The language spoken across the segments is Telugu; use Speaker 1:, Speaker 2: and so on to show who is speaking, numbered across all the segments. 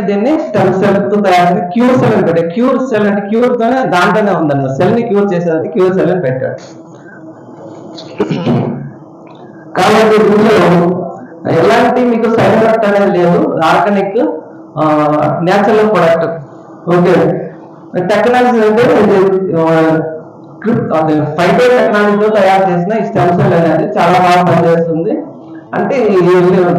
Speaker 1: దీన్ని స్టెమ్ సెల్ తో తయారు క్యూర్ సెల్ అని పెట్టాడు. క్యూర్ సెల్ అంటే క్యూర్ తోనే దాంట్లోనే ఉందన్న సెల్ ని క్యూర్ చేసేది క్యూర్ సెల్ అని పెట్టాడు. కాబట్టి దీనిలో ఎలాంటి మీకు సైడ్ ఎఫెక్ట్ అనేది లేదు. Organic natural product. Okay, technology అంటే ఫైటో టెక్నాలజీతో తయారు చేసిన ఈ స్టెమ్ సెల్ అనేది చాలా బాగా పనిచేస్తుంది. అంటే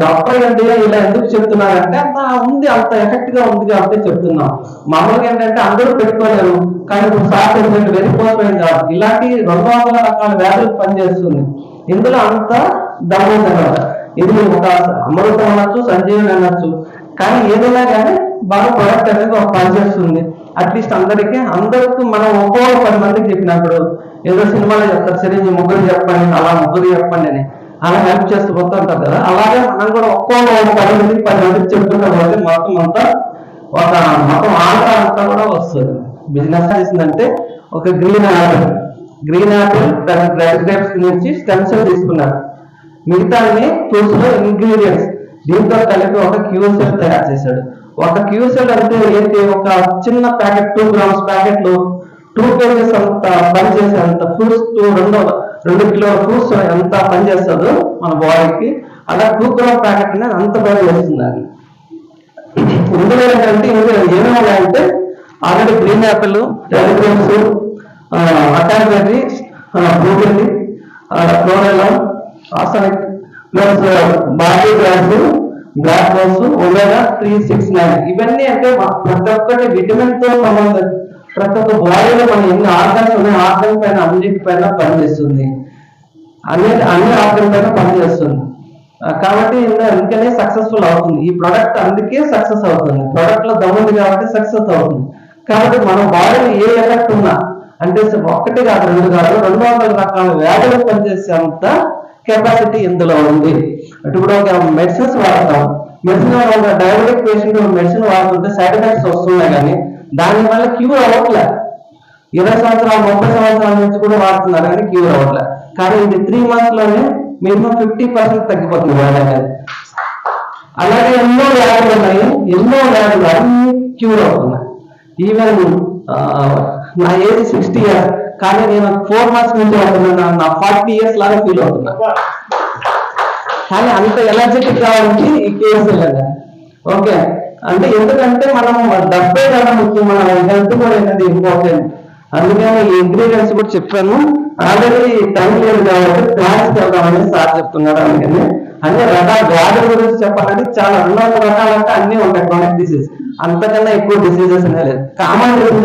Speaker 1: డాక్టర్ అంటే ఇలా ఎందుకు చెప్తున్నారంటే అంత ఉంది, అంత ఎఫెక్ట్ గా ఉంది కాబట్టి చెప్తున్నాం. మామూలుగా ఏంటంటే అందరూ పెట్టుకోలేరు, కానీ ఇప్పుడు సార్ వెరీ పోస్ట్ కాదు, ఇలాంటి 200 రకాల వ్యాధులకు పనిచేస్తుంది. ఇందులో అంత దమ్ము అనమాట. ఇది ఒక అమృతం అనొచ్చు, సంజీవని అనొచ్చు, కానీ ఏదైనా కానీ బాగా ప్రొడక్ట్ అనేది ఒక పనిచేస్తుంది. అట్లీస్ట్ అందరికి మనం ఒక్కో 10 మందికి చెప్పినప్పుడు ఏదో సినిమాలో చెప్తారు, సరే ముగ్గురు చెప్పండి, అలా ముగ్గురు చెప్పండి అని అలా హెల్ప్ చేస్తూ పోతూ ఉంటారు కదా. అలాగే మనం కూడా ఒక్కో 10 మందికి 10 మందికి చెప్తుంటాం కాబట్టి మొత్తం అంతా మొత్తం ఆంధ్ర అంతా కూడా వస్తుంది. బిజినెస్ చేసిందంటే ఒక గ్రీన్ యాపిల్ రెడ్ గ్రేప్స్ నుంచి స్టెమ్ సెల్ తీసుకున్నారు. మిగతా ఫ్రూట్స్ లో ఇంగ్రీడియంట్స్ దీంతో కలిపి ఒక క్యూర్ సెల్ తయారు చేశాడు. ఒక క్యూర్ సెల్ అంటే ఏంటి, ఒక చిన్న ప్యాకెట్ 2 గ్రామ్స్ ప్యాకెట్ లో 2 kgs అంత పనిచేసేంత ఫ్రూట్స్, 2 కిలోల ఫ్రూట్స్ ఎంత పనిచేస్తుందో మన బాడీకి, అలా 2 గ్రామ్ ప్యాకెట్ అనేది అంత పని చేస్తుంది. అది ఇందులో ఏంటంటే ఏమేమి ఉన్నాయంటే already green apple, red grapes, అటాబెర్రీ, blueberry, chlorella, arsenic plus barley grass, black rose, omega 369 ఇవన్నీ అంటే ప్రతి ఒక్కటి విటమిన్ తో సంబంధం. ప్రతి ఒక్క బాడీలో మన ఎన్ని ఆర్గన్స్ ఉన్నాయి, ఆర్గన్ పైన అన్నిటిపైన పనిచేస్తుంది, అన్ని ఆర్గన్ పైన పనిచేస్తుంది. కాబట్టి అందుకనే సక్సెస్ఫుల్ అవుతుంది ఈ ప్రోడక్ట్. అందుకే సక్సెస్ అవుతుంది, ప్రోడక్ట్ లో దమ్ముంది కాబట్టి సక్సెస్ అవుతుంది. కాబట్టి మన బాడీలో ఏ ఎఫెక్ట్ ఉన్నా, అంటే 1 కాదు 2 కాదు 200 రకాల వ్యాధులు పనిచేసే అంత కెపాసిటీ ఇందులో ఉంది. ఇప్పుడు ఒక మెడిసిన్స్ వాడతాం, మెడిసిన్ ఒక డయాబెటిక్ పేషెంట్ మెడిసిన్ వాడుతుంటే సైడ్ ఎఫెక్ట్స్ వస్తున్నాయి, కానీ దానివల్ల క్యూర్ అవ్వట్లే. 20 సంవత్సరాలు 30 సంవత్సరాల నుంచి కూడా వాడుతున్నారు కానీ క్యూర్ అవ్వట్లే. కానీ ఇది 3 months లోనే మినిమం 50% తగ్గిపోతుంది వ్యాధి అనేది. అలాగే ఎన్నో వ్యాధులు ఉన్నాయి, ఎన్నో వ్యాధులు అన్ని క్యూర్ అవుతున్నాయి. ఈవెన్ నా ఏజ్ 60 years, కానీ నేను 4 months నుంచి అవుతున్నాను, నా 40 years లాగా ఫీల్ అవుతున్నా. కానీ అంత ఎనర్జెటిక్ కావాలంటే ఈ కేసు. ఓకే, అంటే ఎందుకంటే మనం 70 కన్నా ముఖ్యం, మన హెల్త్ కూడా అనేది ఇంపార్టెంట్. అందుకని ఈ ఇంగ్రీడియంట్స్ కూడా చెప్పాను. ఆల్రెడీ టైం లేదు కాబట్టి క్లాస్ వెళ్దామని సార్ చెప్తున్నారు. అందుకని అన్ని రకాల వ్యాధుల గురించి చెప్పాలంటే చాలా 200 రకాలంటే అన్ని ఉంటాయి. క్రానిక్ డిసీజ్ అంతకన్నా ఎక్కువ డిసీజెస్ అనేది లేదు. కామన్ వస్తూ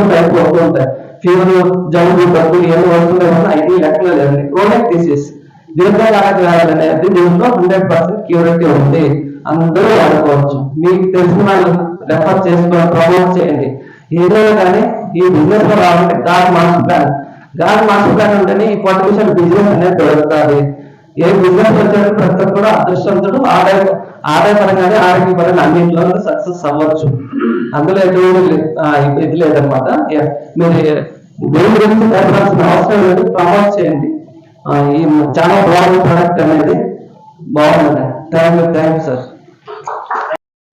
Speaker 1: ఉంటాయి, ఫీవర్, జలుబు, దగ్గు ఏమి వస్తుంటాయి, 5 లెక్కలు లేదండి. క్రానిక్ డిసీజ్ దీర్ఘకాలిక వ్యాధులు అనేది దీంట్లో 100% క్యూరిటీ ఉంది, అందరూ వాడుకోవచ్చు. మీకు తెలిసిన వాళ్ళు రెఫర్ చేసుకొని ప్రమోట్ చేయండి. ఏదైనా కానీ ఈ బిజినెస్ లో రావాలంటే గాడ్ మాస్టర్ ప్లాన్ ఉంటేనే ఈ పొటెన్షియల్ బిజినెస్ అనేది దొరుకుతుంది. ఏ బిజినెస్ వచ్చాడు ప్రతి ఒక్కరు కూడా అదృష్టవంతుడు, ఆదాయపరంగానే ఆరోగ్యపరంగా అన్నింటిలో సక్సెస్ అవ్వచ్చు. అందులో ఇది లేదనమాట. మీరు దేని గురించి భయపడాల్సిన అవసరం లేదు, ప్రమోట్ చేయండి. ఈ చాలా బాగుంది ప్రోడక్ట్ అనేది, బాగుంది. Thank you sir.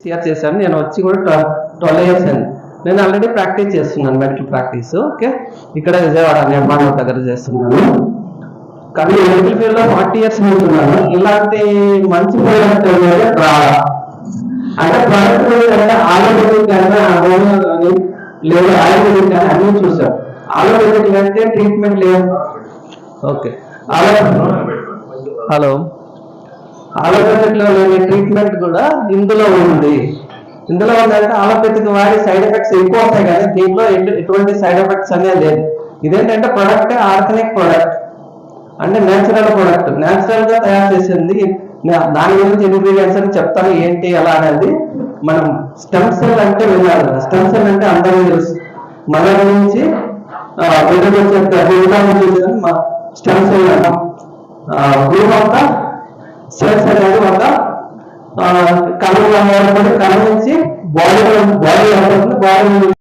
Speaker 1: షేర్ చేశాను. నేను వచ్చి కూడా 12 years అండి. నేను ఆల్రెడీ ప్రాక్టీస్ చేస్తున్నాను, మెడికల్ ప్రాక్టీస్. ఓకే, ఇక్కడ విజయవాడ నిర్మాణం దగ్గర చేస్తున్నాను. కానీ మెడికల్ ఫీల్డ్ లో 40 years ఉంటున్నాను. ఇలాంటి మంచి ప్రోడక్ట్ రావా అంటే ప్రోడక్ట్ అంటే ఆలోపెటిక్ కానీ అమోనియా కానీ లేదు, ఆయుర్వేదిక్ కానీ అన్ని చూసాం. ఆలోపెటిక్ అంటే ట్రీట్మెంట్ లేదు. ఓకే, హలో, ఆలోపెటిక్ లో లేని ట్రీట్మెంట్ కూడా ఇందులో ఉంది. ఇందులో ఉందంటే ఆలోపెతిక్ వాడి సైడ్ ఎఫెక్ట్స్ ఎక్కువ వస్తాయి, కానీ దీంట్లో ఎటువంటి సైడ్ ఎఫెక్ట్స్ అనేది లేదు. ఇదేంటంటే ప్రొడక్ట్ ఆర్గానిక్ ప్రొడక్ట్, అంటే నేచురల్ ప్రొడక్ట్, నేచురల్ గా తయారు చేసింది. దాని గురించి ఇంగ్రీడియంట్స్ అని చెప్తాను ఏంటి ఎలా అనేది. మనం స్టెమ్ సెల్ అంటే విన్నారు, స్టెమ్ సెల్ అంటే అందరూ తెలుసు. మన నుంచి స్టెమ్ సెల్ అంటాం. గ్రూప్ అంతా సెల్స్ అనేది ఒక కణం నుంచి బాడీ బాడీ